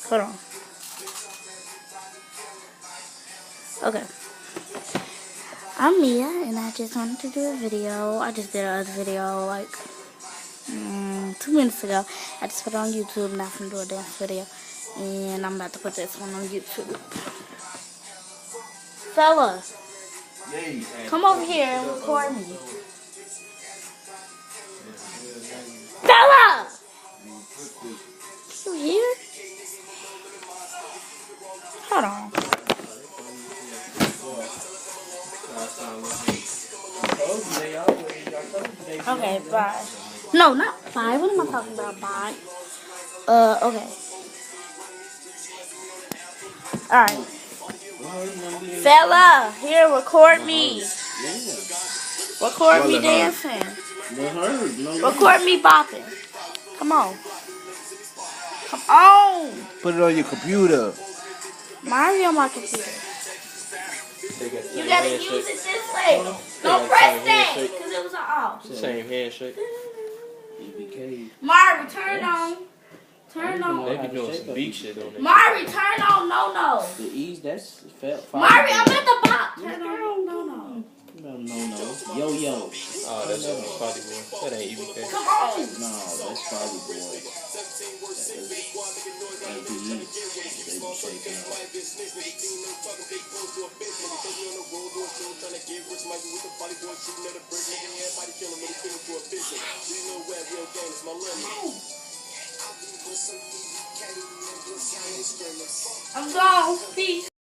Hold on. Okay. I'm Mia, and I just wanted to do a video. I just did another video like 2 minutes ago. I just put it on YouTube, and I'm gonna do a dance video. And I'm about to put this one on YouTube. Fella, come over here and record me. Fella! You here? Hold on. Okay, bye. No, not bye. What am I talking about? Bye. Okay. Alright. Fella, here, record me. Record me dancing. Record me bopping. Come on. Come on. Put it on your computer. Mine's on my computer. You gotta use it this way. Don't press that, because it was an off. Same handshake. Mari, turn on. Turn on. They be doing some beat shit on there. Mari, turn on no. The ease, that's felt fine. Mari, I'm at the bop. Turn on no. No. Yo. Oh, that's Spotty Boy. That ain't EBK. Come on. No, that's Spotty Boy. That's the ease. They be shaking up. I'm gone. Peace.